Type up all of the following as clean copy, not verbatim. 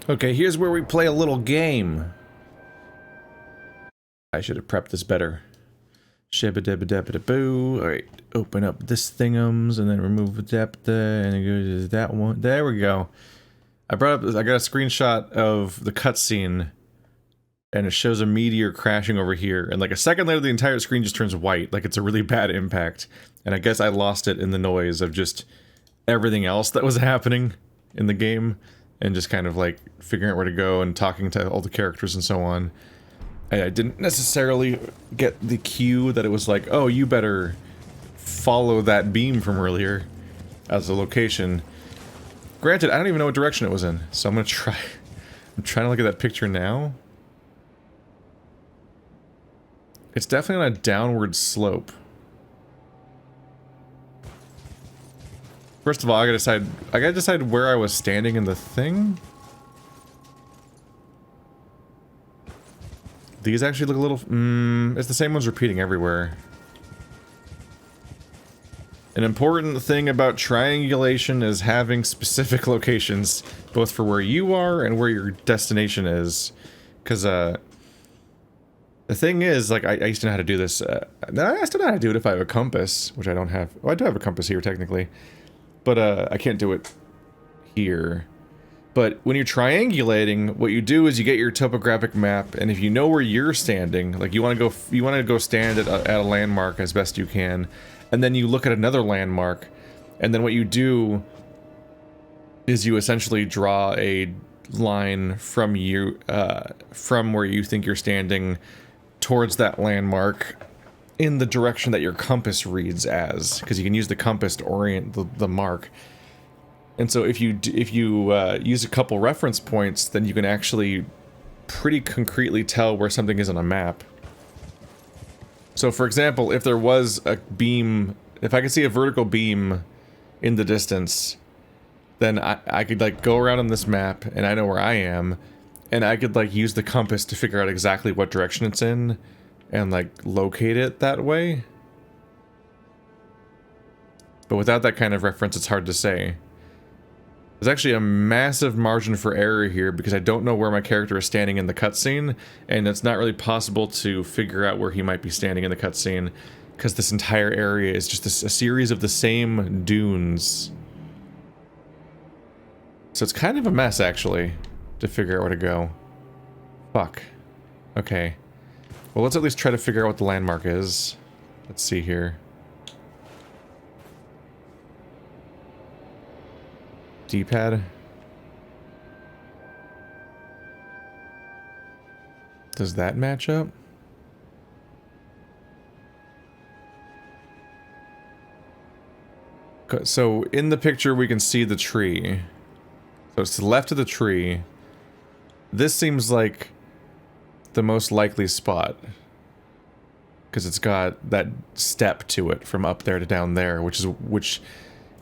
Okay, here's where we play a little game. I should have prepped this better. Shibba-dibba-dabba-da-boo. Alright, open up this thingums and then remove the depth and it goes to that one. There we go. I got a screenshot of the cutscene and it shows a meteor crashing over here, and like a second later the entire screen just turns white, like it's a really bad impact. And I guess I lost it in the noise of just everything else that was happening in the game, and just kind of like figuring out where to go and talking to all the characters and so on. I didn't necessarily get the cue that it was like, oh, you better follow that beam from earlier as a location. Granted, I don't even know what direction it was in, so I'm gonna try. I'm trying to look at that picture now. It's definitely on a downward slope. First of all, I gotta decide where I was standing in the thing. These actually look a little, it's the same ones repeating everywhere. An important thing about triangulation is having specific locations, both for where you are and where your destination is. Because, the thing is, like, I used to know how to do this. I still know how to do it if I have a compass, which I don't have. Well, I do have a compass here, technically. But, I can't do it here. But when you're triangulating, what you do is you get your topographic map, and if you know where you're standing, like, you want to go stand at a landmark as best you can, and then you look at another landmark, and then what you do is you essentially draw a line from from where you think you're standing towards that landmark in the direction that your compass reads as, because you can use the compass to orient the mark. And so if you use a couple reference points, then you can actually pretty concretely tell where something is on a map. So for example, if there was a beam, if I could see a vertical beam in the distance, then I could like go around on this map and I know where I am, and I could like use the compass to figure out exactly what direction it's in and like locate it that way. But without that kind of reference, it's hard to say. There's actually a massive margin for error here because I don't know where my character is standing in the cutscene, and it's not really possible to figure out where he might be standing in the cutscene because this entire area is just a series of the same dunes. So it's kind of a mess, actually, to figure out where to go. Fuck. Okay. Well, let's at least try to figure out what the landmark is. Let's see here. D-pad. Does that match up? So in the picture we can see the tree. So it's to the left of the tree. This seems like the most likely spot, because it's got that step to it from up there to down there, which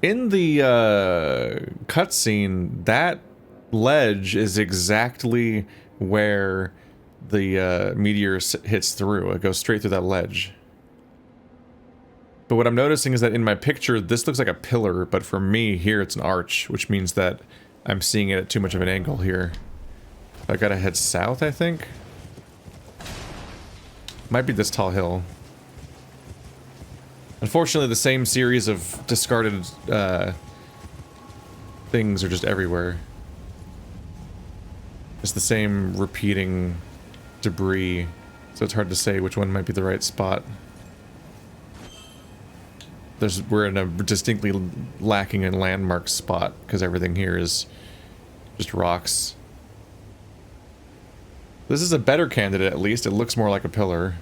in the cutscene, that ledge is exactly where the meteor hits through. It goes straight through that ledge. But what I'm noticing is that in my picture, this looks like a pillar, but for me, here it's an arch, which means that I'm seeing it at too much of an angle here. I gotta head south, I think? Might be this tall hill. Unfortunately, the same series of discarded things are just everywhere. It's the same repeating debris, so it's hard to say which one might be the right spot. We're in a distinctly lacking in landmark spot, because everything here is just rocks. This is a better candidate, at least. It looks more like a pillar.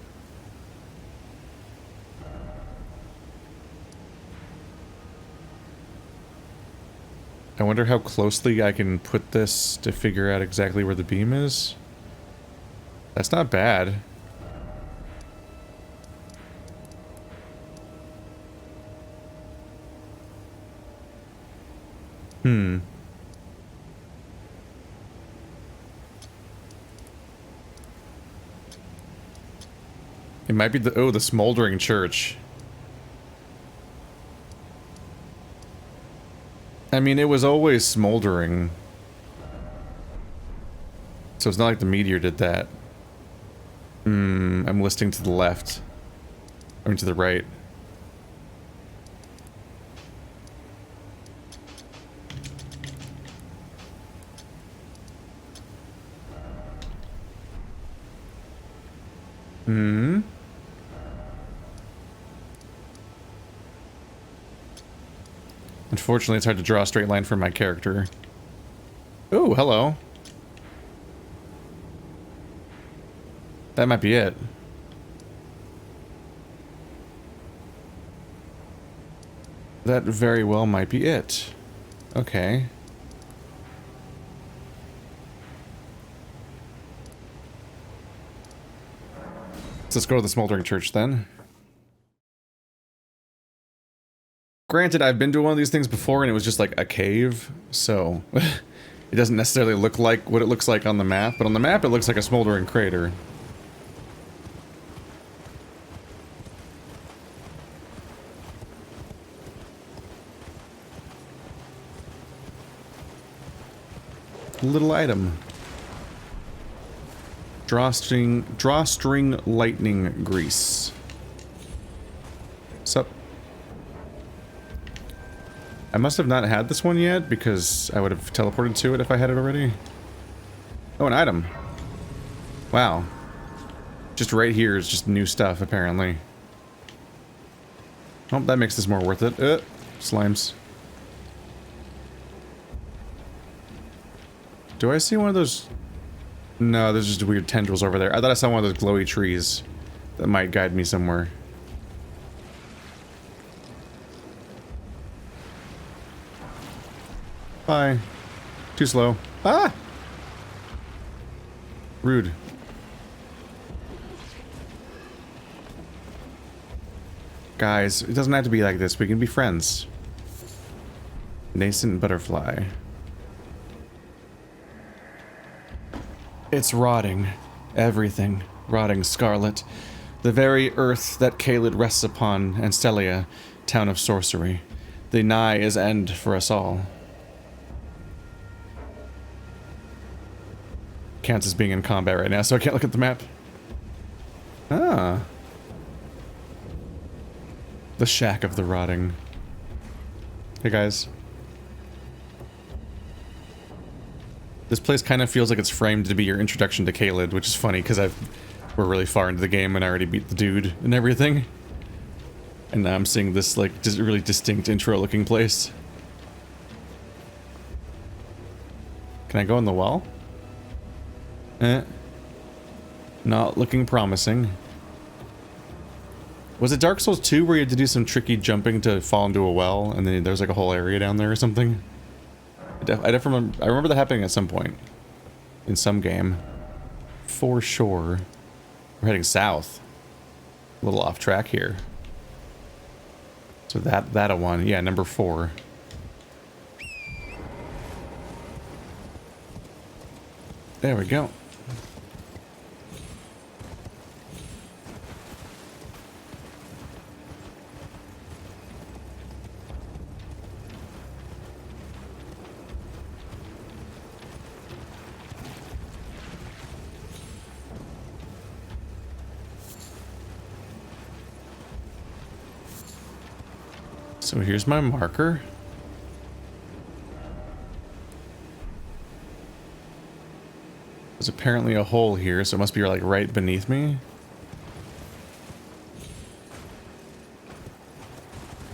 I wonder how closely I can put this to figure out exactly where the beam is. That's not bad. It might be the Smoldering church. I mean, it was always smoldering. So it's not like the meteor did that. I'm listing to the left. Or to the right. Unfortunately, it's hard to draw a straight line from my character. Oh, hello. That might be it. That very well might be it. Okay. Let's go to the Smoldering Church then. Granted, I've been to one of these things before and it was just like a cave, so it doesn't necessarily look like what it looks like on the map, but on the map it looks like a smoldering crater. Little item. Drawstring lightning grease. Sup? I must have not had this one yet because I would have teleported to it if I had it already. Oh, an item. Wow. Just right here is just new stuff, apparently. Oh, that makes this more worth it. Slimes. Do I see one of those? No, there's just weird tendrils over there. I thought I saw one of those glowy trees that might guide me somewhere. Bye. Too slow. Ah! Rude. Guys, it doesn't have to be like this. We can be friends. Nascent butterfly. It's rotting. Everything. Rotting scarlet. The very earth that Caelid rests upon, and Stelia, town of sorcery. The nigh is end for us all. Counts as being in combat right now, so I can't look at the map. Ah. The Shack of the Rotting. Hey guys. This place kind of feels like it's framed to be your introduction to Caelid, which is funny because we're really far into the game and I already beat the dude and everything. And now I'm seeing this like really distinct intro looking place. Can I go in the well? Not looking promising. Was it Dark Souls 2 where you had to do some tricky jumping to fall into a well and then there's like a whole area down there or something? I remember that happening at some point. In some game. For sure. We're heading south. A little off track here. So that a one. Yeah, number 4. There we go. So here's my marker. There's apparently a hole here, so it must be like right beneath me.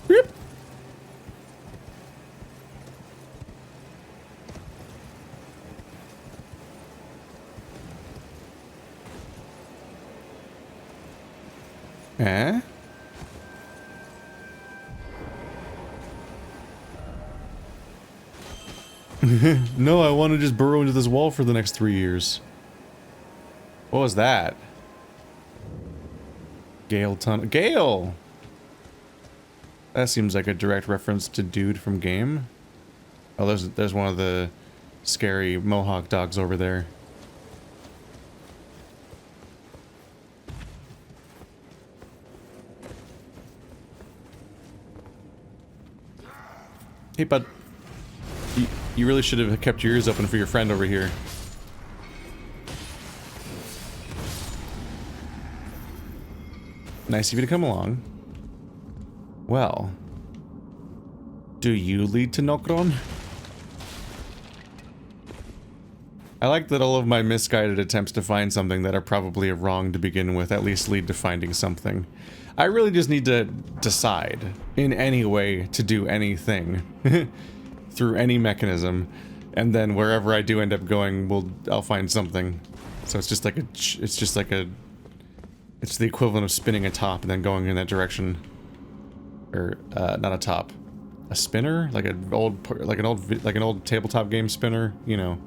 Beep. Eh? No, I want to just burrow into this wall for the next 3 years. What was that? Gael tunnel. Gael! That seems like a direct reference to dude from game. Oh, there's one of the scary mohawk dogs over there. Hey, bud. You really should have kept your ears open for your friend over here. Nice of you to come along. Well, do you lead to Nokron? I like that all of my misguided attempts to find something that are probably wrong to begin with at least lead to finding something. I really just need to decide in any way to do anything through any mechanism, and then wherever I do end up going, I'll find something. So it's just like it's the equivalent of spinning a top and then going in that direction. Or not a top, a spinner, like an old tabletop game spinner, you know,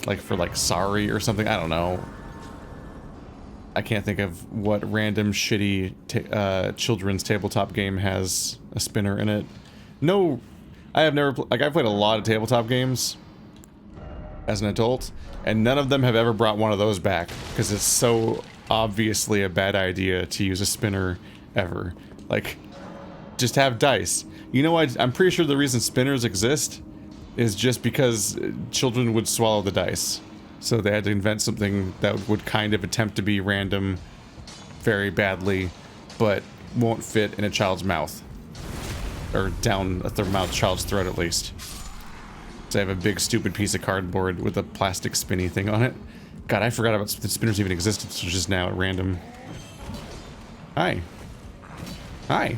like for like Sorry or something. I don't know. I can't think of what random shitty children's tabletop game has a spinner in it. No, I have never I've played a lot of tabletop games as an adult, and none of them have ever brought one of those back because it's so obviously a bad idea to use a spinner ever. Like, just have dice. You know what? I'm pretty sure the reason spinners exist is just because children would swallow the dice. So they had to invent something that would kind of attempt to be random very badly, but won't fit in a child's mouth. Or down a child's throat, at least. So I have a big stupid piece of cardboard with a plastic spinny thing on it. God, I forgot about the spinners even existed, so just now at random. Hi. Hi.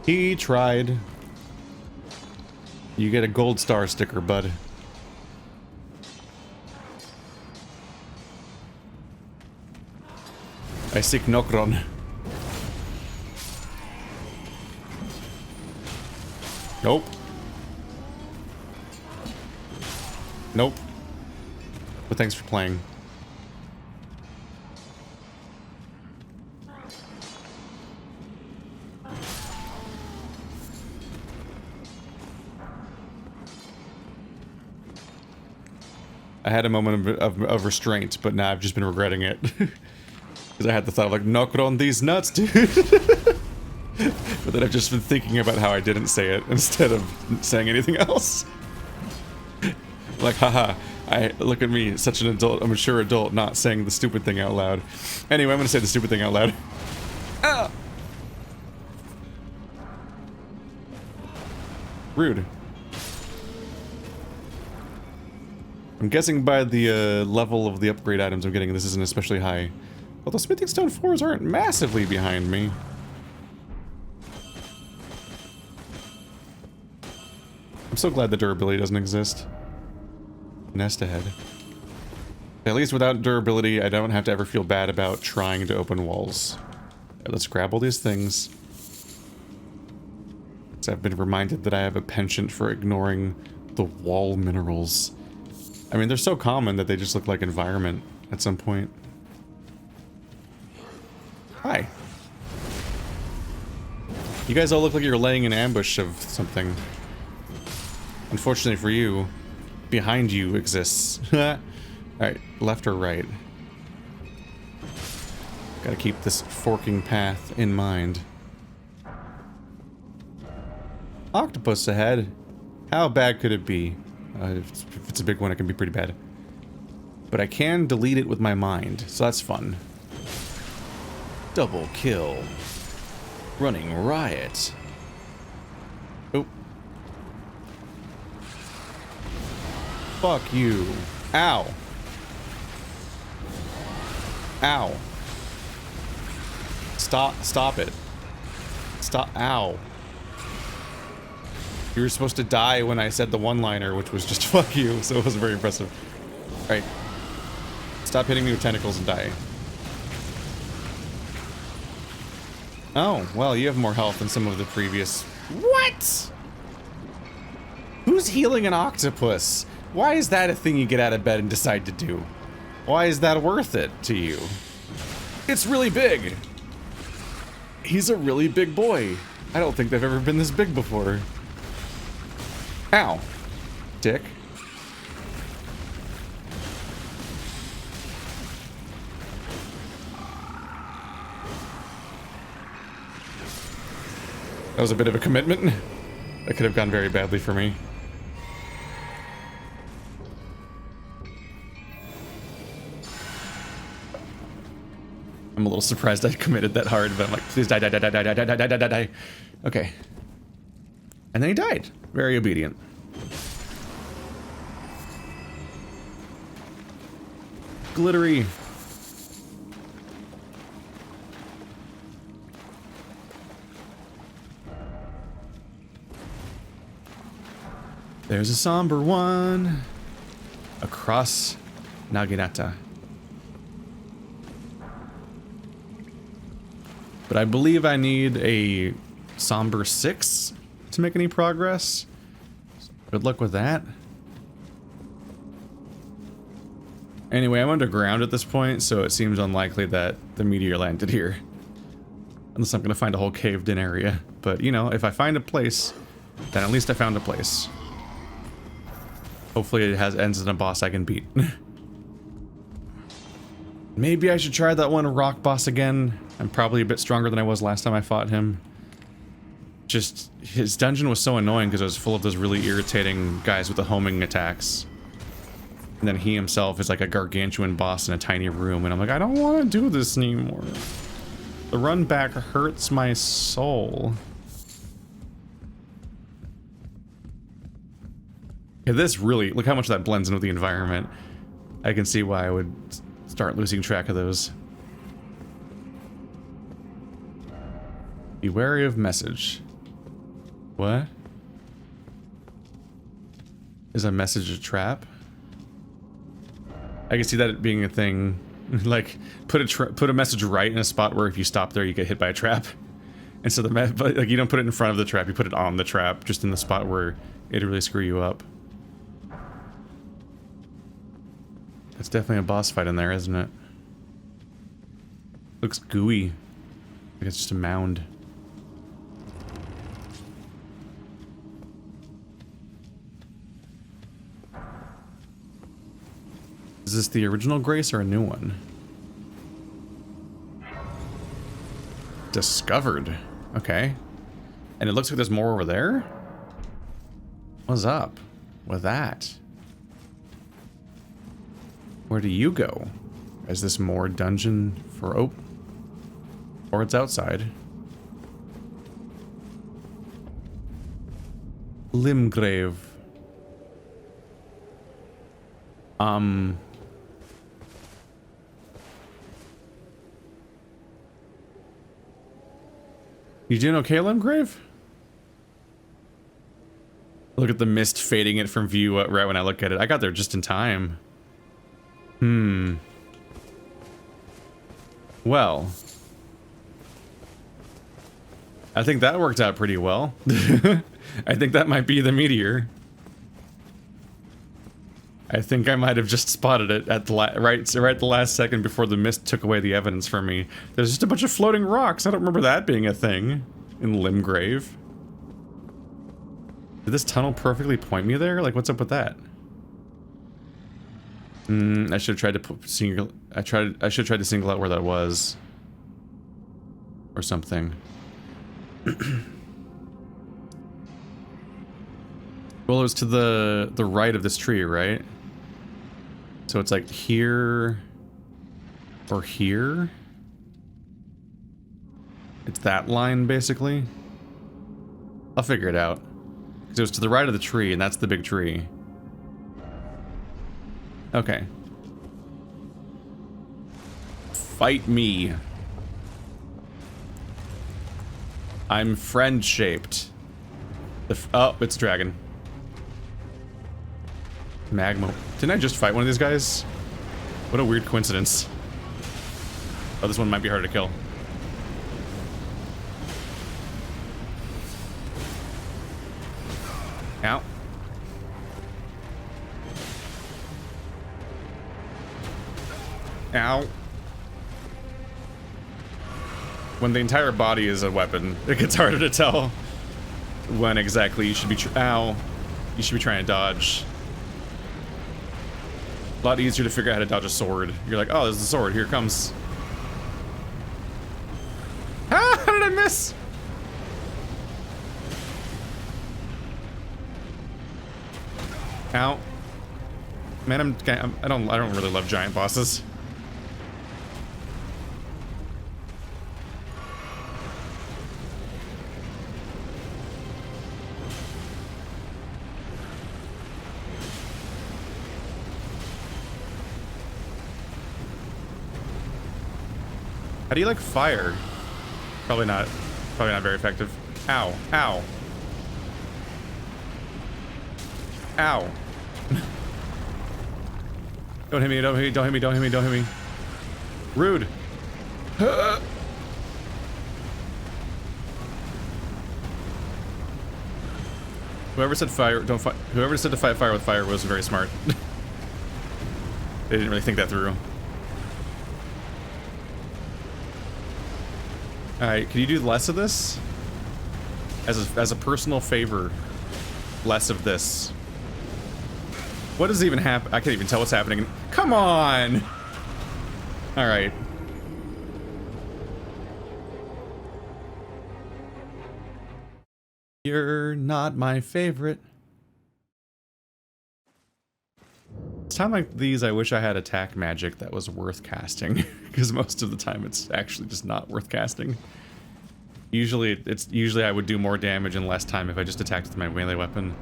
He tried. You get a gold star sticker, bud. I seek Nokron. Nope. Nope. But thanks for playing. I had a moment of restraint, but now I've just been regretting it. Because I had the thought of like, Nokron these nuts, dude. But then I've just been thinking about how I didn't say it instead of saying anything else. Like, haha, look at me, such an adult, a mature adult, not saying the stupid thing out loud. Anyway, I'm gonna say the stupid thing out loud. Ah! Rude. I'm guessing by the level of the upgrade items I'm getting, this isn't especially high. Although smithing stone 4s aren't massively behind me. I'm so glad the durability doesn't exist. Nest ahead. At least without durability, I don't have to ever feel bad about trying to open walls. Let's grab all these things. So I've been reminded that I have a penchant for ignoring the wall minerals. I mean, they're so common that they just look like environment at some point. Hi. You guys all look like you're laying an ambush of something. Unfortunately for you, behind you exists. Alright, left or right? Gotta keep this forking path in mind. Octopus ahead. How bad could it be? If it's a big one, it can be pretty bad. But I can delete it with my mind, so that's fun. Double kill. Running riot. Oh. Fuck you. Ow. Ow. Stop it. Stop. Ow. You were supposed to die when I said the one-liner, which was just fuck you, so it wasn't very impressive. Alright. Stop hitting me with tentacles and die. Oh, well, you have more health than some of the previous... What?! Who's healing an octopus? Why is that a thing you get out of bed and decide to do? Why is that worth it to you? It's really big! He's a really big boy. I don't think they've ever been this big before. Ow. Dick. That was a bit of a commitment. That could have gone very badly for me. I'm a little surprised I committed that hard, but I'm like, please die, die, die, die, die, die, die, die, die, die, die. Okay. And then he died. Very obedient. Glittery. There's a somber one across Naginata. But I believe I need a somber 6 to make any progress. So good luck with that. Anyway, I'm underground at this point, so it seems unlikely that the meteor landed here. Unless I'm gonna find a whole caved in area. But, you know, if I find a place, then at least I found a place. Hopefully it ends in a boss I can beat. Maybe I should try that one rock boss again. I'm probably a bit stronger than I was last time I fought him. Just, his dungeon was so annoying because it was full of those really irritating guys with the homing attacks. And then he himself is like a gargantuan boss in a tiny room, and I'm like, I don't want to do this anymore. The run back hurts my soul. Yeah, this really, look how much that blends in with the environment. I can see why I would start losing track of those. Be wary of message. What? Is a message a trap? I can see that being a thing. Like, put a message right in a spot where if you stop there, you get hit by a trap. And so but like, you don't put it in front of the trap, you put it on the trap, just in the spot where it'd really screw you up. That's definitely a boss fight in there, isn't it? Looks gooey. Like it's just a mound. Is this the original Grace or a new one? Discovered. Okay. And it looks like there's more over there? What's up with that? Where do you go? Is this more dungeon for... Oh. Or it's outside. Limgrave. You doing okay, Limgrave? Look at the mist fading it from view right when I look at it. I got there just in time. Well. I think that worked out pretty well. I think that might be the meteor. I think I might have just spotted it at the right at the last second before the mist took away the evidence from me. There's just a bunch of floating rocks. I don't remember that being a thing in Limgrave. Did this tunnel perfectly point me there? Like, what's up with that? I should have tried to single. I should have tried to single out where that was, or something. Well, it was to the right of this tree, right? So it's like here or here. It's that line, basically. I'll figure it out. Because it was to the right of the tree, and that's the big tree. Okay. Fight me. I'm friend-shaped. Oh, it's dragon. Magma. Didn't I just fight one of these guys? What a weird coincidence. Oh, this one might be hard to kill. Ow. Ow. When the entire body is a weapon, it gets harder to tell when exactly you should be ow. You should be trying to dodge. A lot easier to figure out how to dodge a sword. You're like, oh, there's the sword. Here it comes. Ah, how did I miss? Ow. Man, I don't really love giant bosses. How do you like fire? Probably not very effective. Ow, ow. Ow. Don't hit me, don't hit me, don't hit me, don't hit me, don't hit me. Rude. Whoever said fire, don't fight. Whoever said to fight fire with fire was very smart. They didn't really think that through. Alright, can you do less of this? As a personal favor, less of this. What does even happen? I can't even tell what's happening. Come on! Alright. You're not my favorite. It's time like these, I wish I had attack magic that was worth casting, because most of the time it's actually just not worth casting. Usually I would do more damage in less time if I just attacked with my melee weapon.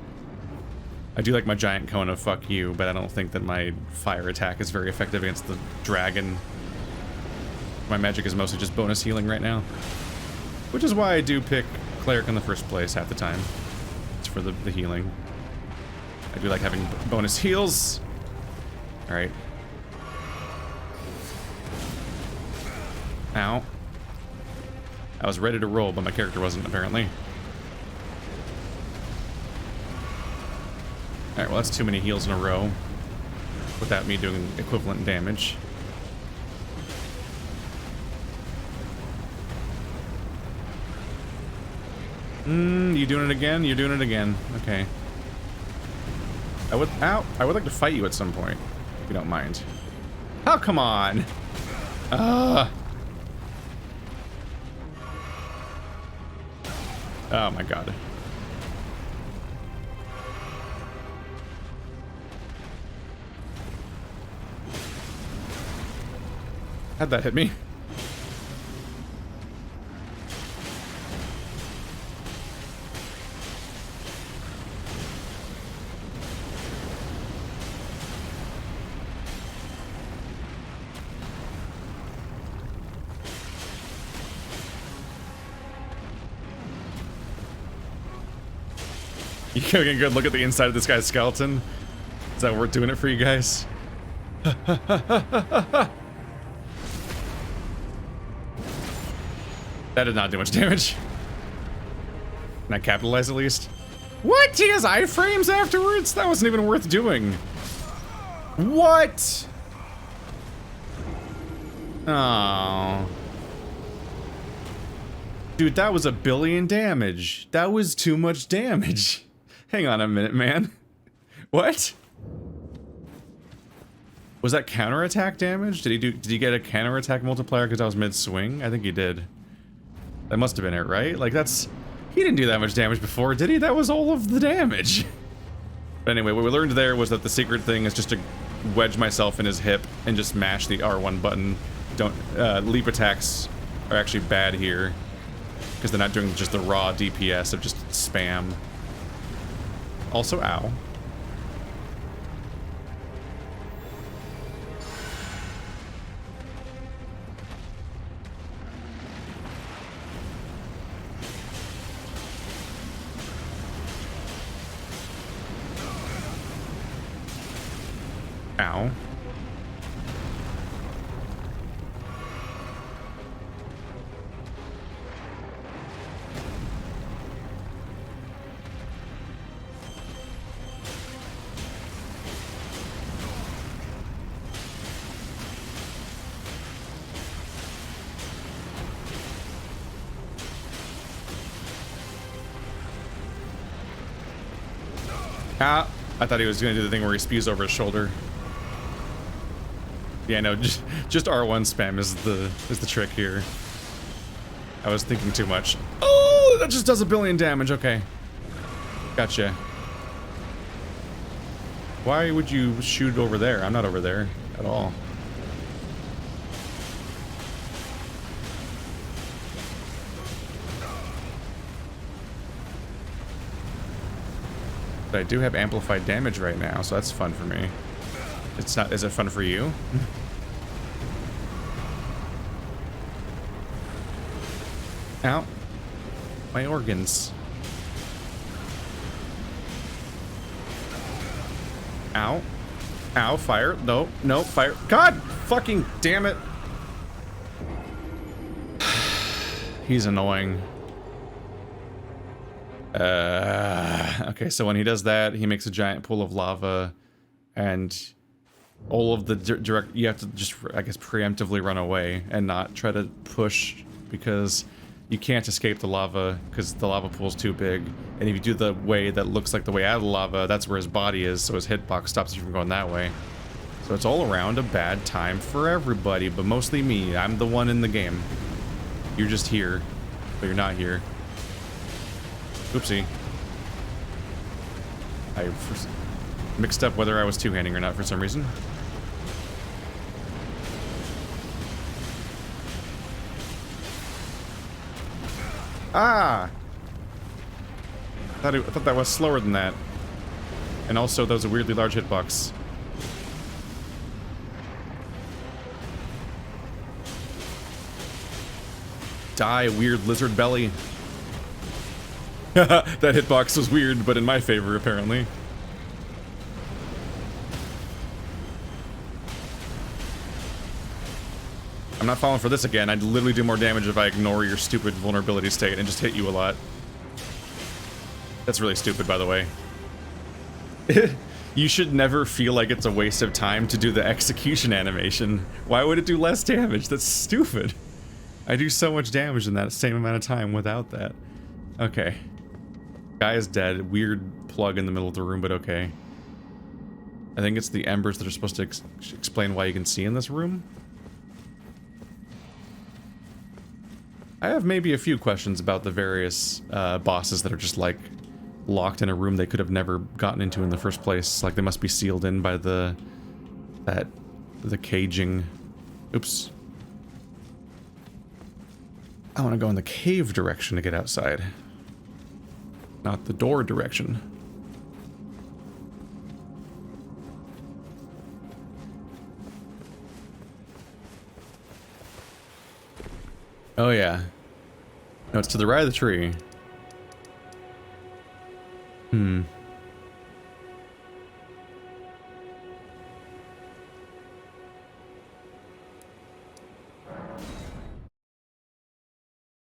I do like my giant cone of fuck you, but I don't think that my fire attack is very effective against the dragon. My magic is mostly just bonus healing right now. Which is why I do pick cleric in the first place half the time. It's for the healing. I do like having bonus heals. Alright. Ow. I was ready to roll, but my character wasn't, apparently. Alright, well that's too many heals in a row without me doing equivalent damage. You doing it again? You're doing it again. Okay. I would like to fight you at some point, if you don't mind. Oh, come on! Oh my god. How'd that hit me? You can get a good look at the inside of this guy's skeleton? Is that worth doing it for you guys? That did not do much damage. Can I capitalize at least? What? He has iframes afterwards? That wasn't even worth doing. What? Oh. Dude, that was 1 billion damage. That was too much damage. Hang on a minute, man. What? Was that counterattack damage? Did he get a counterattack multiplier because I was mid-swing? I think he did. That must have been it, right? Like that's... He didn't do that much damage before, did he? That was all of the damage. But anyway, what we learned there was that the secret thing is just to wedge myself in his hip and just mash the R1 button. Don't... leap attacks are actually bad here. Because they're not doing just the raw DPS of just spam. Also, ow. Ow. Ah, I thought he was going to do the thing where he spews over his shoulder. Yeah, no, just R1 spam is the trick here. I was thinking too much. Oh, that just does 1 billion damage. Okay, gotcha. Why would you shoot over there? I'm not over there at all. But I do have amplified damage right now, so that's fun for me. It's not. Is it fun for you? Ow. My organs. Ow. Ow, fire. No, no, fire. God fucking damn it. He's annoying. Okay, so when he does that, he makes a giant pool of lava, and all of the direct, you have to just, I guess, preemptively run away and not try to push, because you can't escape the lava because the lava pool's too big. And if you do the way that looks like the way out of the lava, that's where his body is, so his hitbox stops you from going that way. So it's all around a bad time for everybody, but mostly me. I'm the one in the game. You're just here, but you're not here. Oopsie. I mixed up whether I was two-handing or not for some reason. Ah! I thought that was slower than that. And also, that was a weirdly large hitbox. Die, weird lizard belly. That hitbox was weird, but in my favor, apparently. I'm not falling for this again. I'd literally do more damage if I ignore your stupid vulnerability state and just hit you a lot. That's really stupid, by the way. You should never feel like it's a waste of time to do the execution animation. Why would it do less damage? That's stupid. I do so much damage in that same amount of time without that. Okay. Guy is dead. Weird plug in the middle of the room, but okay. I think it's the embers that are supposed to explain why you can see in this room. I have maybe a few questions about the various bosses that are just like locked in a room they could have never gotten into in the first place. Like they must be sealed in by the caging. Oops. I want to go in the cave direction to get outside. Not the door direction. Oh yeah. No, it's to the right of the tree. Hmm.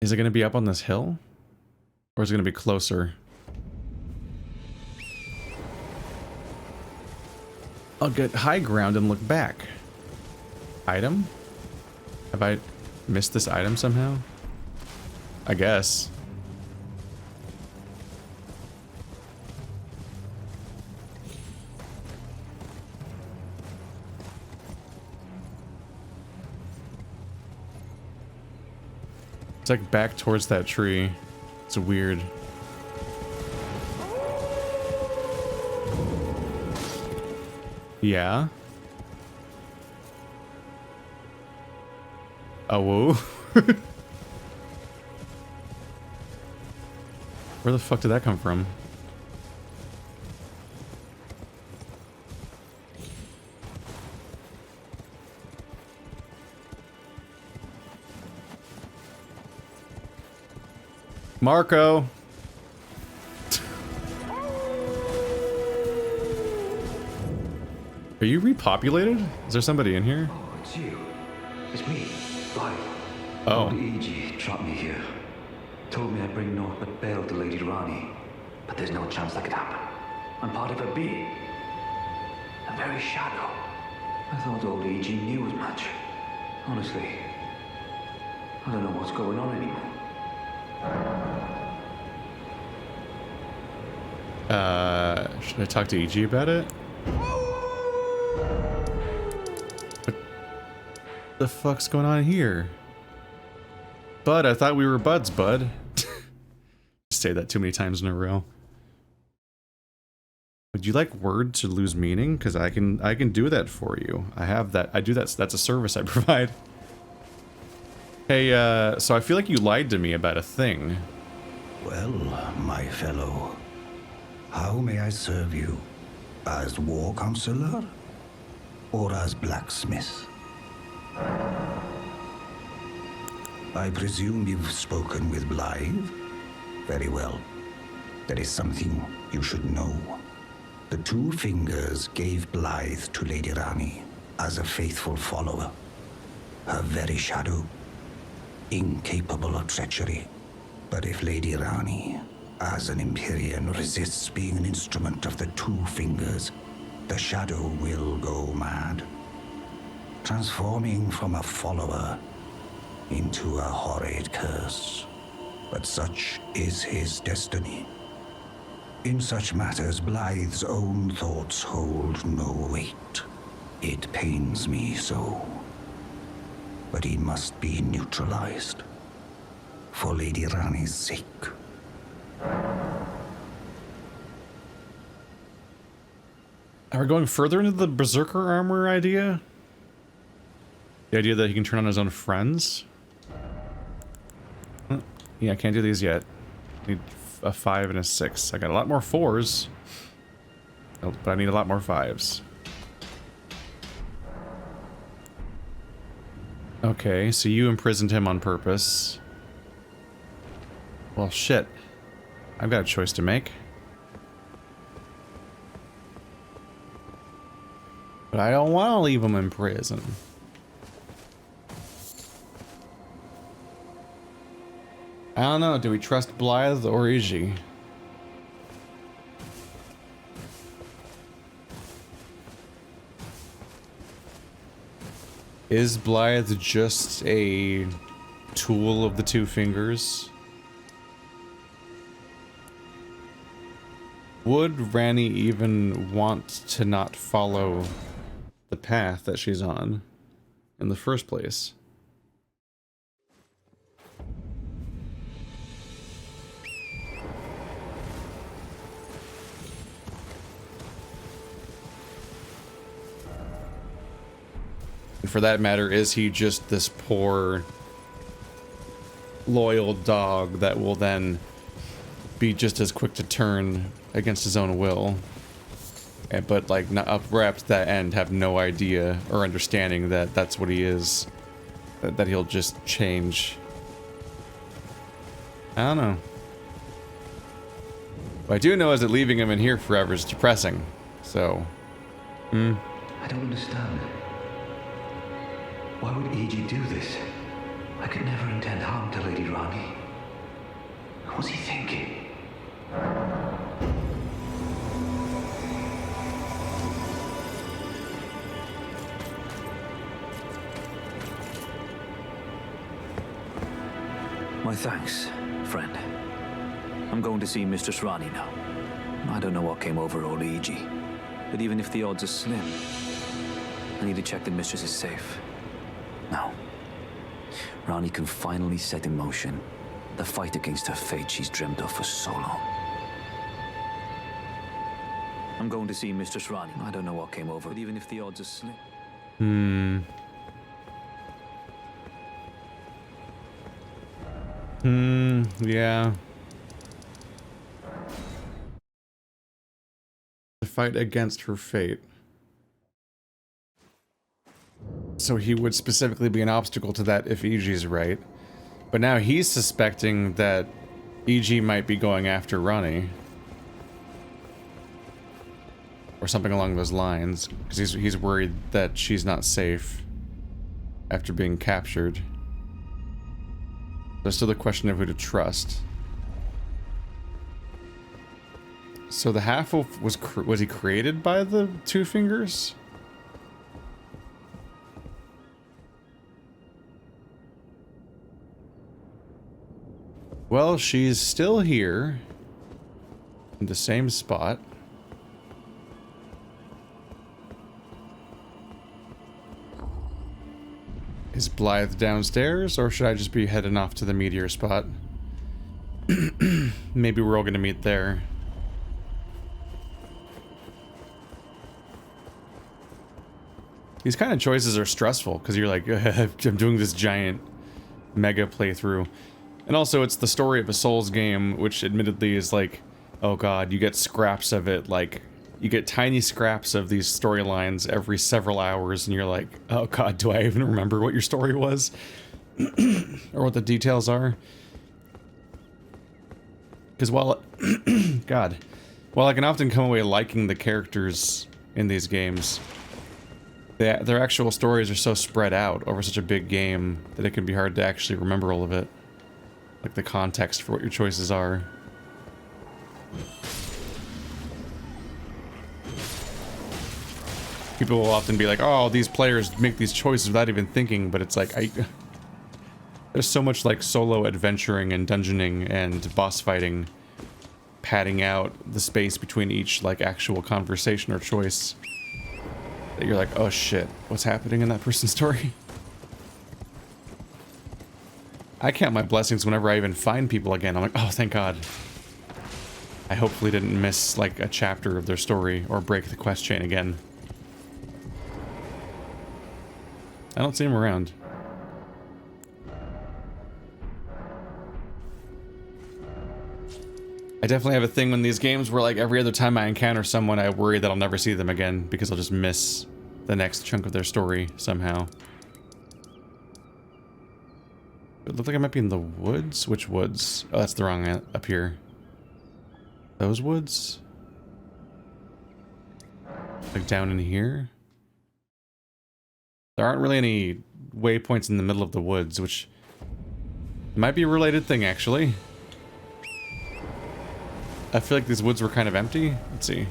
Is it going to be up on this hill? Or is it going to be closer? I'll get high ground and look back. Item? Have I missed this item somehow? I guess. It's like back towards that tree. It's weird. Yeah. Oh, whoa. Where the fuck did that come from? Marco! Are you repopulated? Is there somebody in here? Oh, it's you. It's me, Ballard. Oh. Lord E.G. trapped me here. Told me I'd bring naught but bale to Lady Rani. But there's no chance that could happen. I'm part of a being. A very shadow. I thought old E.G. knew as much. Honestly, I don't know what's going on anymore. Should I talk to E.G. about it? What the fuck's going on here? Bud, I thought we were buds, bud. Say that too many times in a row. Would you like word to lose meaning? Because I can do that for you. I have that. I do that. That's a service I provide. Hey, so I feel like you lied to me about a thing. Well, my fellow, how may I serve you? As war counselor? Or as blacksmith? I presume you've spoken with Blythe? Very well. There is something you should know. The Two Fingers gave Blythe to Lady Rani as a faithful follower. Her very shadow, incapable of treachery. But if Lady Rani, as an Empyrean, resists being an instrument of the Two Fingers, the shadow will go mad, transforming from a follower into a horrid curse. But such is his destiny. In such matters, Blythe's own thoughts hold no weight. It pains me so. But he must be neutralized. For Lady Rani's sake. Are we going further into the Berserker armor idea? The idea that he can turn on his own friends? Yeah, I can't do these yet. Need a 5 and a 6. I got a lot more 4s. But I need a lot more 5s. Okay, so you imprisoned him on purpose. Well, shit. I've got a choice to make. But I don't want to leave him in prison. I don't know, do we trust Blythe or Iji? Is Blythe just a tool of the Two Fingers? Would Rani even want to not follow the path that she's on in the first place? And for that matter, is he just this poor, loyal dog that will then be just as quick to turn against his own will? But, like, not up to that end, have no idea or understanding that that's what he is. That he'll just change. I don't know. What I do know is that leaving him in here forever is depressing. So, I don't understand. Why would Iji do this? I could never intend harm to Lady Rani. What's he thinking? My thanks, friend. I'm going to see Mistress Rani now. I don't know what came over old Iji, but even if the odds are slim, I need to check the Mistress is safe. Now, Rani can finally set in motion the fight against her fate she's dreamt of for so long. I'm going to see Mistress Rani. I don't know what came over, but even if the odds are slim... yeah. The fight against her fate. So he would specifically be an obstacle to that if Iji's right. But now he's suspecting that Iji might be going after Rani. Or something along those lines. Because he's worried that she's not safe after being captured. There's still the question of who to trust. So the half-wolf was he created by the Two Fingers? Well, she's still here in the same spot. Is Blythe downstairs, or should I just be heading off to the meteor spot? Maybe we're all gonna meet there. These kind of choices are stressful, because you're like, I'm doing this giant mega playthrough. And also, it's the story of a Souls game, which admittedly is like, oh god, you get scraps of it, like, you get tiny scraps of these storylines every several hours, and you're like, oh god, do I even remember what your story was? or what the details are. Because while God, while I can often come away liking the characters in these games, their actual stories are so spread out over such a big game that it can be hard to actually remember all of it. Like the context for what your choices are. People will often be like, oh, these players make these choices without even thinking, but it's like, there's so much like solo adventuring and dungeoning and boss fighting, padding out the space between each like actual conversation or choice, that you're like, oh shit, what's happening in that person's story? I count my blessings whenever I even find people again. I'm like, oh, thank God. I hopefully didn't miss like a chapter of their story or break the quest chain again. I don't see him around. I definitely have a thing in these games where like every other time I encounter someone, I worry that I'll never see them again because I'll just miss the next chunk of their story somehow. It looked like I might be in the woods. Which woods? Oh, that's the wrong up here. Those woods? Like down in here? There aren't really any waypoints in the middle of the woods, which might be a related thing, actually. I feel like these woods were kind of empty. Let's see.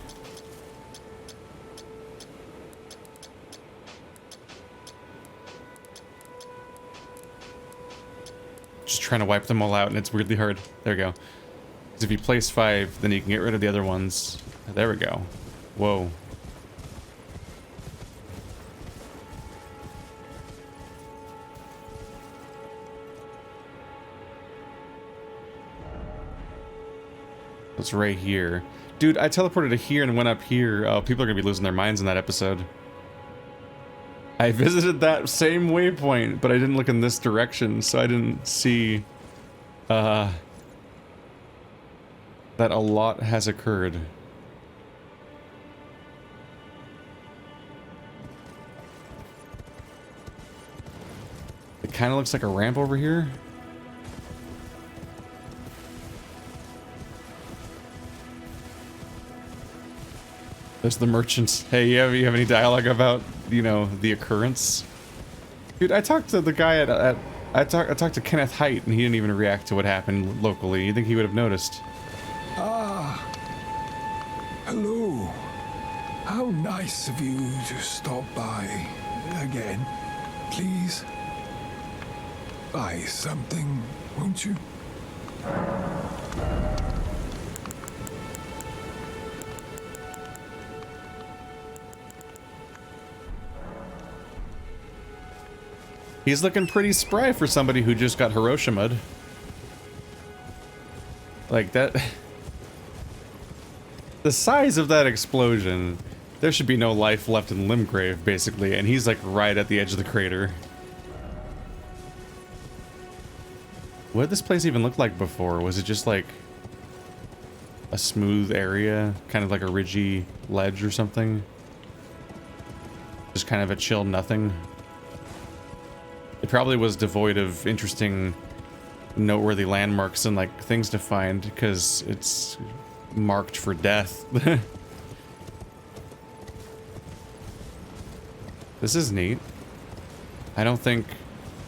Just trying to wipe them all out, and it's weirdly hard. There we go. Because if you place 5, then you can get rid of the other ones. There we go. Whoa. It's right here. Dude, I teleported to here and went up here. Oh, people are gonna be losing their minds in that episode. I visited that same waypoint, but I didn't look in this direction, so I didn't see that a lot has occurred. It kind of looks like a ramp over here. There's the merchants. Hey, you have any dialogue about, you know, the occurrence? Dude, I talked to the guy I talked to Kenneth Height, and he didn't even react to what happened locally. You think he would have noticed? Ah, hello. How nice of you to stop by again. Please, buy something, won't you? He's looking pretty spry for somebody who just got Hiroshimaed. Like that. The size of that explosion. There should be no life left in Limgrave, basically, and he's like right at the edge of the crater. What did this place even look like before? Was it just like a smooth area? Kind of like a ridgy ledge or something? Just kind of a chill nothing? It probably was devoid of interesting, noteworthy landmarks and like things to find because it's marked for death. This is neat. I don't think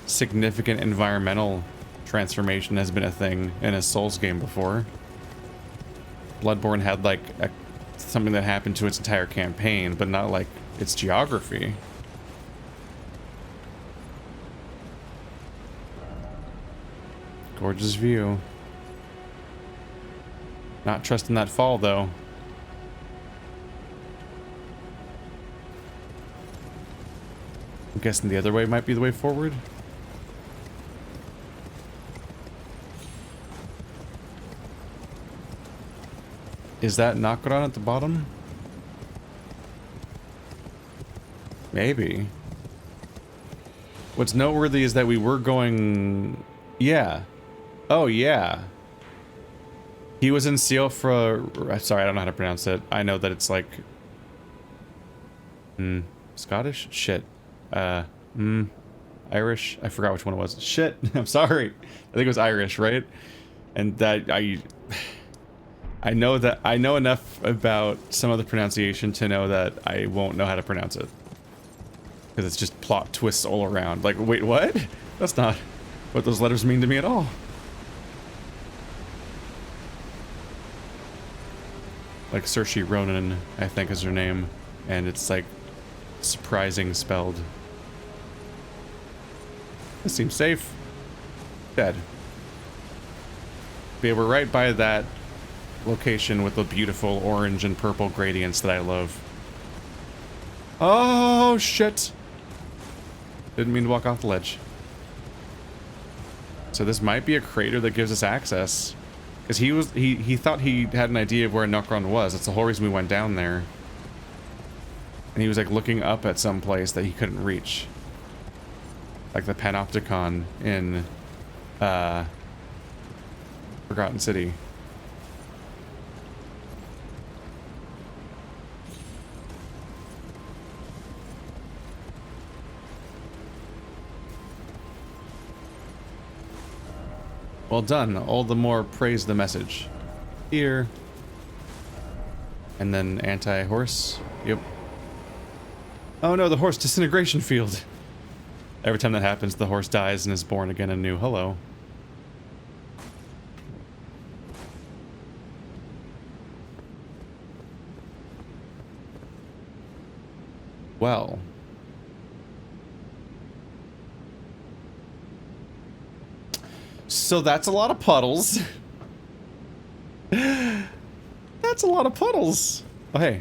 significant environmental transformation has been a thing in a Souls game before. Bloodborne had like something that happened to its entire campaign, but not like its geography. Gorgeous view. Not trusting that fall, though. I'm guessing the other way might be the way forward. Is that Nokron at the bottom? Maybe. What's noteworthy is that we were going... Yeah. Oh, yeah. He was in Siofra... Sorry, I don't know how to pronounce it. I know that it's like... Scottish? Shit. Irish? I forgot which one it was. Shit, I'm sorry. I think it was Irish, right? And that I know enough about some of the pronunciation to know that I won't know how to pronounce it. Because it's just plot twists all around. Like, wait, what? That's not what those letters mean to me at all. Like Saoirse Ronan, I think is her name. And it's like surprising spelled. This seems safe. Dead. But yeah, we're right by that location with the beautiful orange and purple gradients that I love. Oh, shit. Didn't mean to walk off the ledge. So this might be a crater that gives us access. Because he thought he had an idea of where Nokron was. That's the whole reason we went down there. And he was like looking up at some place that he couldn't reach. Like the Panopticon in Forgotten City. Well done. All the more praise the message. Here. And then anti-horse. Yep. Oh no, the horse disintegration field. Every time that happens, the horse dies and is born again anew. Hello. Well. So that's a lot of puddles. That's a lot of puddles. Oh, hey.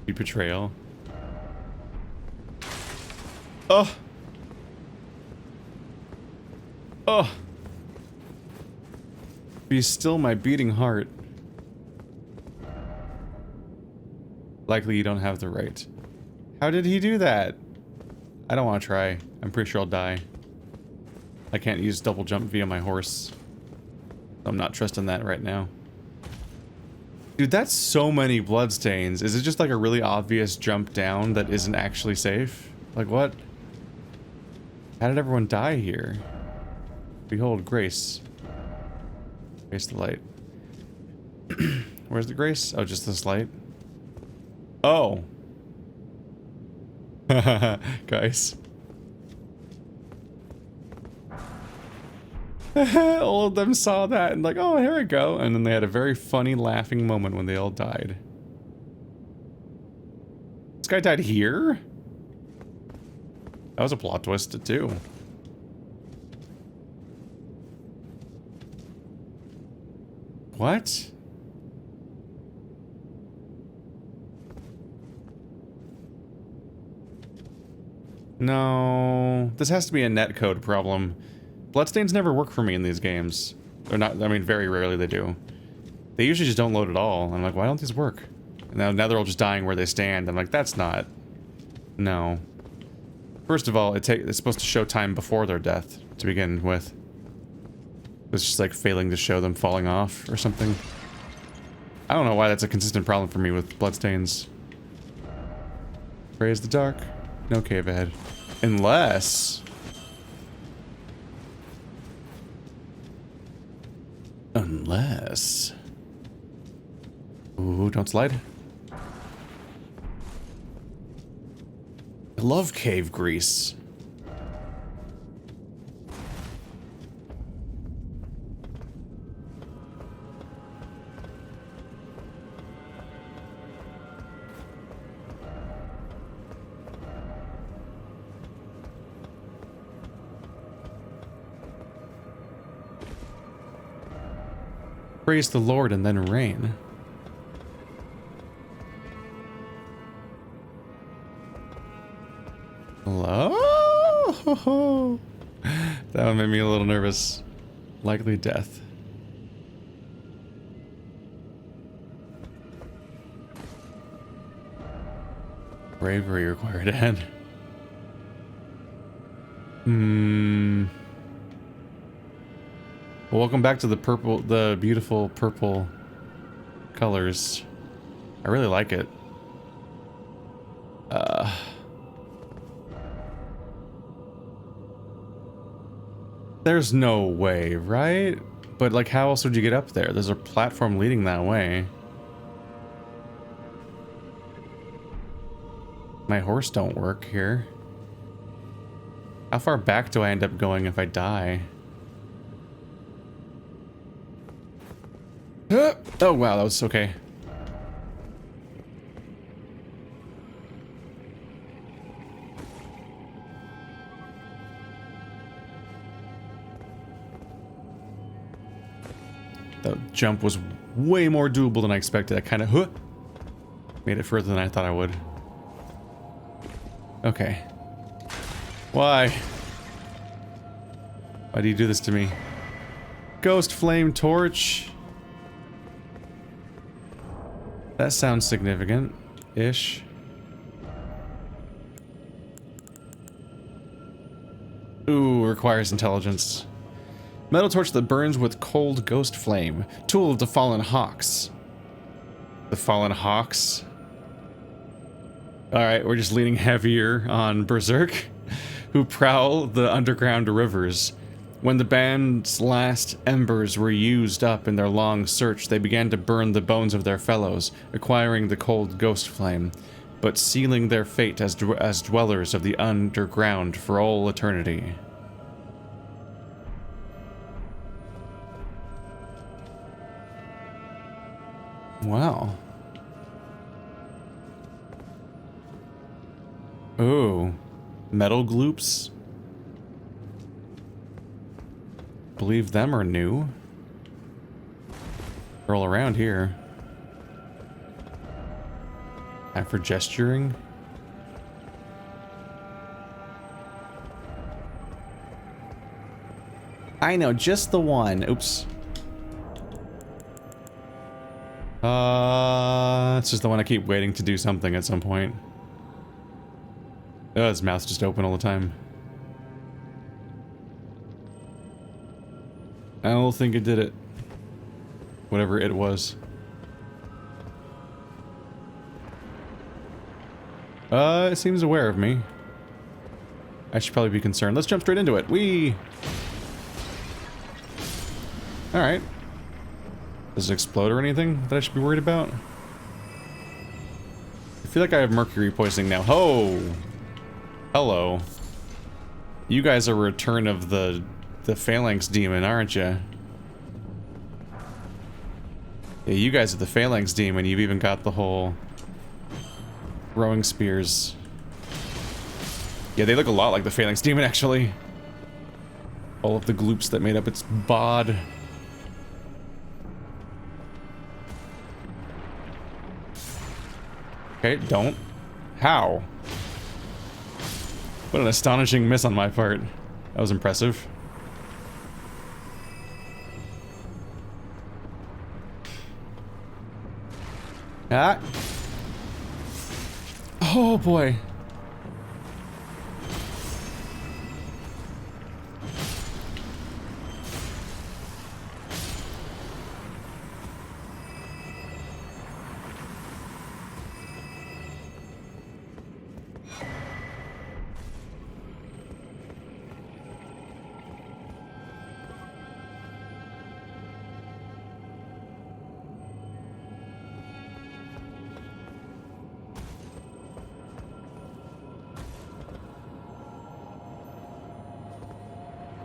Betrayal. Oh. Oh. Be still my beating heart. Likely you don't have the right. How did he do that? I don't want to try. I'm pretty sure I'll die. I can't use double jump via my horse. I'm not trusting that right now. Dude, that's so many bloodstains. Is it just like a really obvious jump down that isn't actually safe? Like what? How did everyone die here? Behold, Grace. Grace the light. Where's the Grace? Oh, just this light? Oh. Guys. All of them saw that and like, oh, here we go. And then they had a very funny laughing moment when they all died. This guy died here? That was a plot twist too. What? No, this has to be a netcode problem. Bloodstains never work for me in these games. They're not, I mean, very rarely they do. They usually just don't load at all. I'm like, why don't these work? And now they're all just dying where they stand. I'm like, that's not... No. First of all, it's supposed to show time before their death to begin with. It's just like failing to show them falling off or something. I don't know why that's a consistent problem for me with bloodstains. Praise the dark. No cave ahead. Unless... Ooh, don't slide. I love cave grease. Praise the Lord and then rain. Hello? That one made me a little nervous. Likely death. Bravery required end. Well, welcome back to the beautiful purple colors. I really like it. There's no way, right? But like, how else would you get up there? There's a platform leading that way. My horse don't work here. How far back do I end up going if I die? Oh wow, that was okay. The jump was way more doable than I expected. I kind of made it further than I thought I would. Okay. Why? Why do you do this to me? Ghostflame torch. That sounds significant-ish. Ooh, requires intelligence. Metal torch that burns with cold ghost flame. Tool of the fallen hawks. The fallen hawks? Alright, we're just leaning heavier on Berserk, who prowl the underground rivers. When the band's last embers were used up in their long search, they began to burn the bones of their fellows, acquiring the cold ghost flame, but sealing their fate as dwellers of the underground for all eternity. Wow. Ooh. Metal gloops? Believe them are new. They're all around here. Time for gesturing. I know, just the one. Oops. It's just the one I keep waiting to do something at some point. Oh, his mouth's just open all the time. I don't think it did it. Whatever it was. It seems aware of me. I should probably be concerned. Let's jump straight into it. Whee! Alright. Does it explode or anything that I should be worried about? I feel like I have mercury poisoning now. Ho! Hello. You guys are a return of the phalanx demon, aren't you? Yeah, you guys are the phalanx demon. You've even got the whole throwing spears. Yeah, they look a lot like the phalanx demon, actually. All of the gloops that made up its bod. Okay, don't. How? What an astonishing miss on my part. That was impressive. Ah. Oh boy.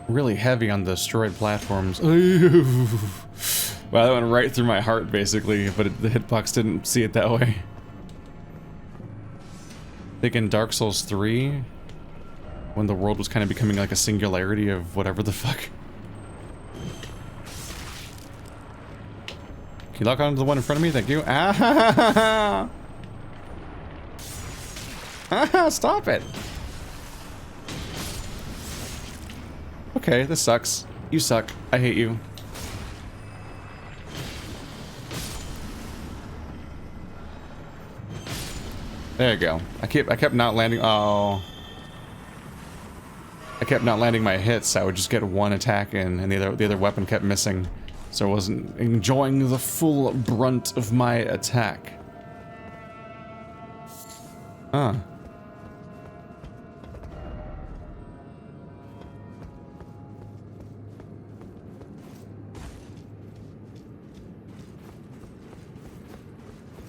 Really heavy on the destroyed platforms. Wow, that went right through my heart, basically, but the hitbox didn't see it that way. I think in Dark Souls 3, when the world was kind of becoming like a singularity of whatever the fuck. Can you lock onto the one in front of me? Thank you. Ah! Stop it! Okay, this sucks. You suck. I hate you. There you go. I kept not landing. Oh. I kept not landing my hits. I would just get one attack in, and the other weapon kept missing, so I wasn't enjoying the full brunt of my attack. Huh.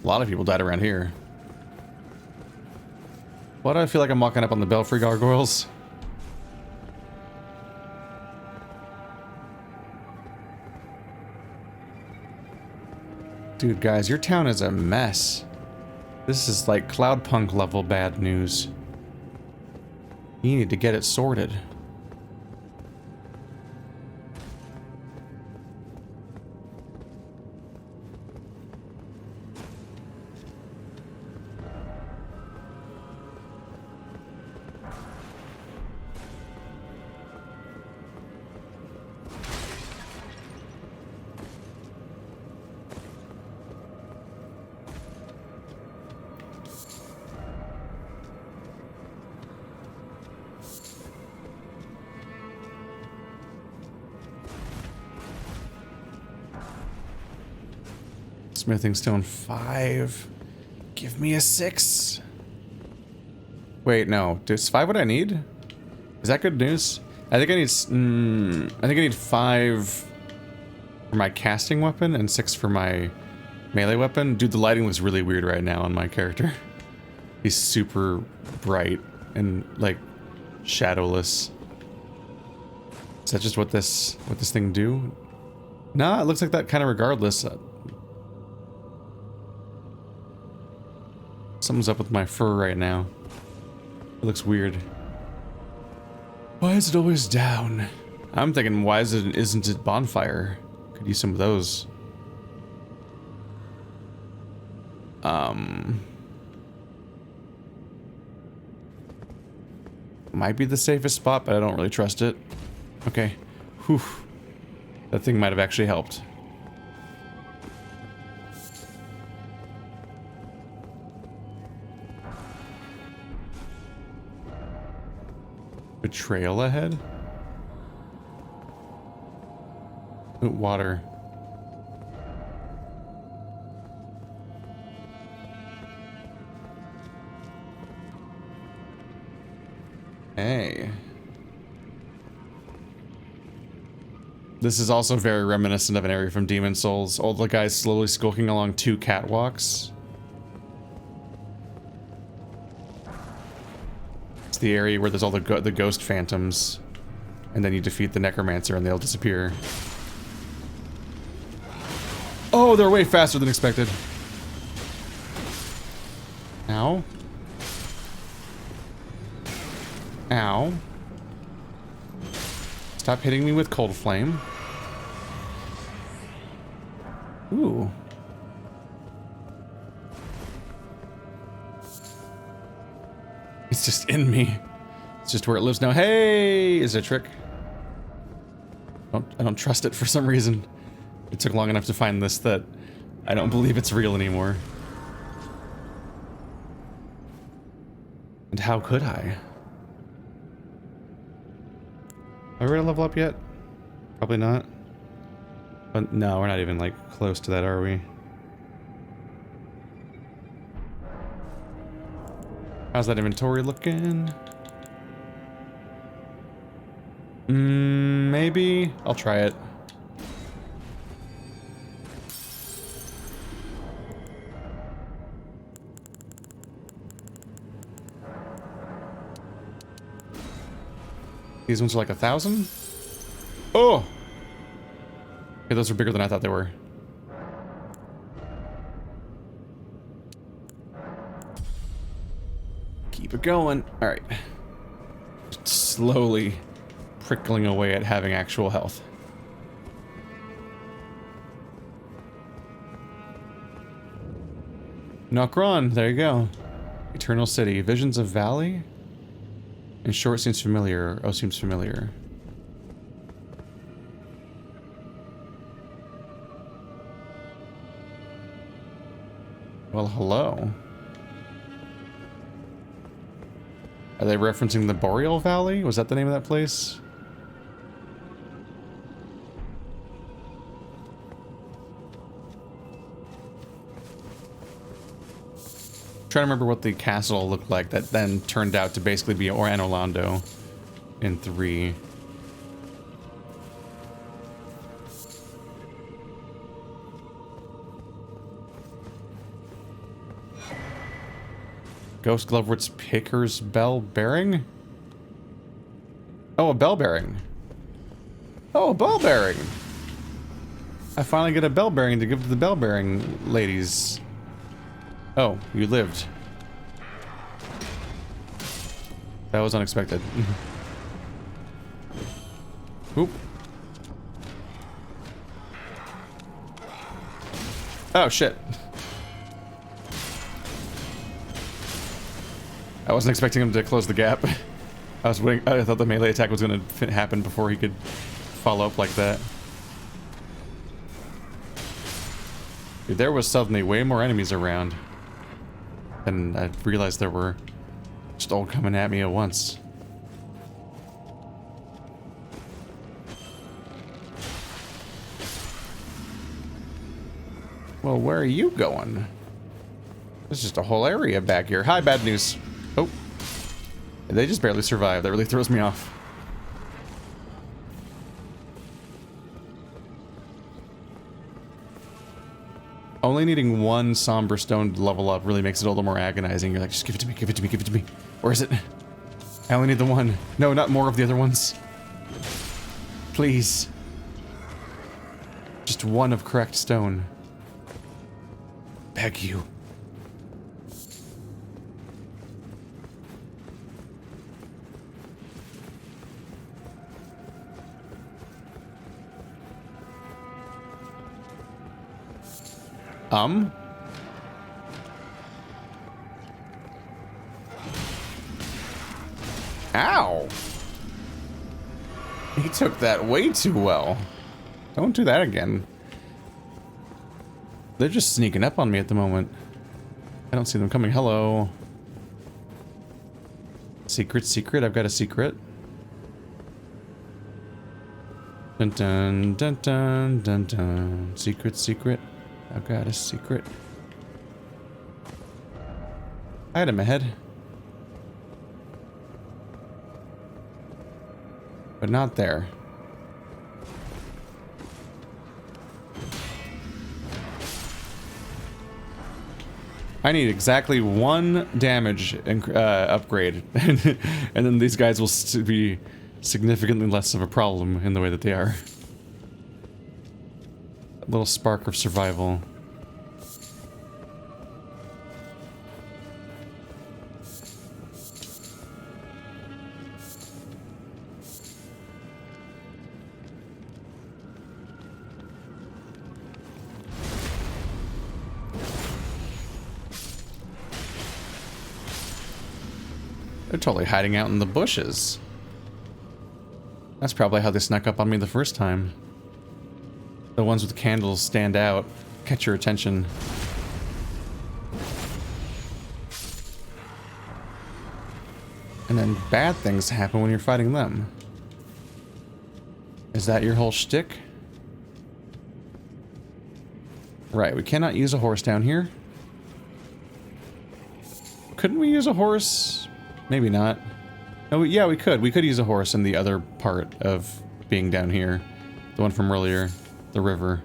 A lot of people died around here. Why do I feel like I'm walking up on the Belfry gargoyles? Dude, guys, your town is a mess. This is like Cloudpunk level bad news. You need to get it sorted. Smithing stone 5. Give me a 6. Wait, no. Is 5 what I need? Is that good news? I think I need 5 for my casting weapon and 6 for my melee weapon. Dude, the lighting looks really weird right now on my character. He's super bright and like shadowless. Is that just what this thing do? Nah, it looks like that kind of regardless. Something's up with my fur right now. It looks weird. Why is it always down? I'm thinking, why isn't it bonfire? Could use some of those. Might be the safest spot, but I don't really trust it. Okay. Whew. That thing might have actually helped. Betrayal ahead? Ooh, water. Hey. This is also very reminiscent of an area from Demon Souls. All the guys slowly skulking along 2 catwalks. It's the area where there's all the ghost phantoms. And then you defeat the necromancer and they'll disappear. Oh, they're way faster than expected. Ow. Ow. Stop hitting me with cold flame. Ooh. It's just in me. It's just where it lives now. Hey, is it a trick? I don't trust it for some reason. It took long enough to find this that I don't believe it's real anymore. And how could I? Are we ready to level up yet? Probably not. But no, we're not even like close to that, are we? How's that inventory looking? Maybe. I'll try it. These ones are like 1,000? Oh! Okay, those are bigger than I thought they were. Keep it going. Alright. Slowly prickling away at having actual health. Nokron, there you go. Eternal City. Visions of Valley? And short seems familiar. Oh, seems familiar. Well, hello. Are they referencing the Boreal Valley? Was that the name of that place? Trying to remember what the castle looked like that then turned out to basically be Orlando in 3. Ghost Glovewort's Picker's Bell Bearing? Oh, a bell bearing. Oh, a bell bearing! I finally get a bell bearing to give to the bell bearing ladies. Oh, you lived. That was unexpected. Oop. Oh, shit. I wasn't expecting him to close the gap. I was waiting. I thought the melee attack was going to happen before he could follow up like that. Dude, there was suddenly way more enemies around. And I realized there were just all coming at me at once. Well, where are you going? There's just a whole area back here. Hi, bad news. Oh. They just barely survived. That really throws me off. Only needing one somber stone to level up really makes it a little more agonizing. You're like, just give it to me, give it to me, give it to me. Where is it? I only need the one. No, not more of the other ones. Please. Just one of correct stone. Beg you. Ow! He took that way too well. Don't do that again. They're just sneaking up on me at the moment. I don't see them coming. Hello. Secret, secret. I've got a secret. Dun dun dun dun dun dun. Secret, secret. I've got a secret. Item ahead. But not there. I need exactly one damage upgrade. And then these guys will be significantly less of a problem in the way that they are. A little spark of survival. They're totally hiding out in the bushes. That's probably how they snuck up on me the first time. The ones with the candles stand out, catch your attention. And then bad things happen when you're fighting them. Is that your whole shtick? Right, we cannot use a horse down here. Couldn't we use a horse? Maybe not. Oh, yeah, we could. We could use a horse in the other part of being down here. The one from earlier. The river.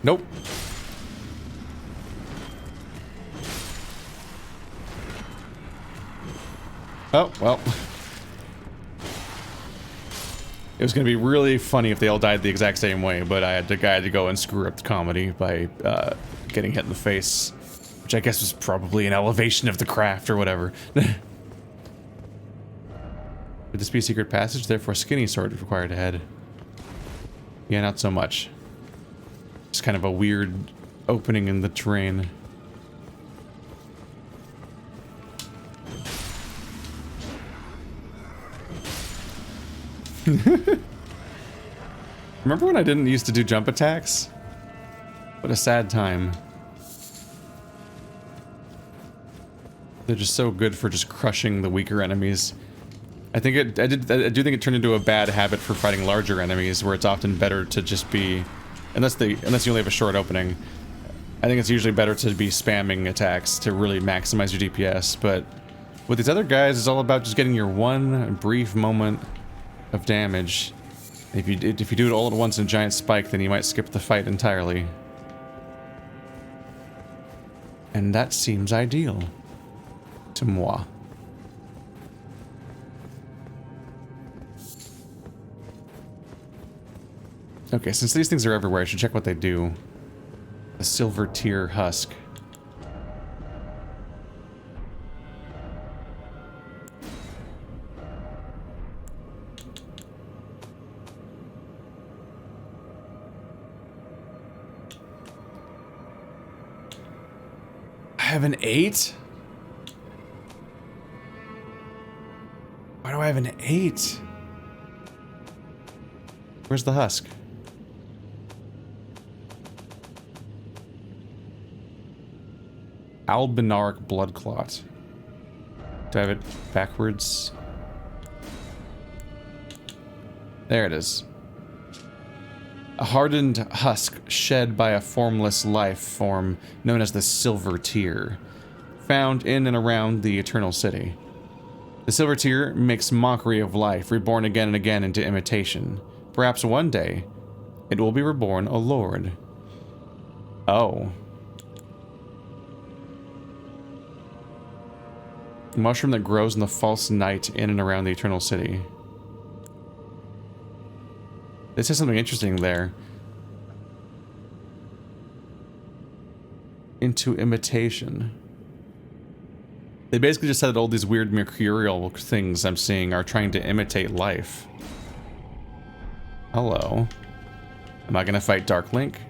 Nope. Oh, well. It was going to be really funny if they all died the exact same way, but I had to go and screw up the comedy by getting hit in the face, which I guess was probably an elevation of the craft or whatever. Would this be a secret passage? Therefore, skinny sword is required ahead. Yeah, not so much. Just kind of a weird opening in the terrain. Remember when I didn't used to do jump attacks? What a sad time. They're just so good for just crushing the weaker enemies. I think I do think it turned into a bad habit for fighting larger enemies, where it's often better to just be, unless you only have a short opening. I think it's usually better to be spamming attacks to really maximize your DPS, but With these other guys, it's all about just getting your one brief moment of damage. If you do it all at once in a giant spike, then you might skip the fight entirely. And that seems ideal to moi. Okay, since these things are everywhere, I should check what they do. The silver tear husk. I have an 8? Why do I have an 8? Where's the husk? Albinaric blood clot. Do I have it backwards? There it is. A hardened husk shed by a formless life form known as the Silver Tear, found in and around the Eternal City. The Silver Tear makes mockery of life, reborn again and again into imitation. Perhaps one day, it will be reborn a lord. Oh. Mushroom that grows in the false night in and around the Eternal City. This is something interesting there. Into imitation. They basically just said that all these weird mercurial things I'm seeing are trying to imitate life. Hello. Am I gonna fight Dark Link?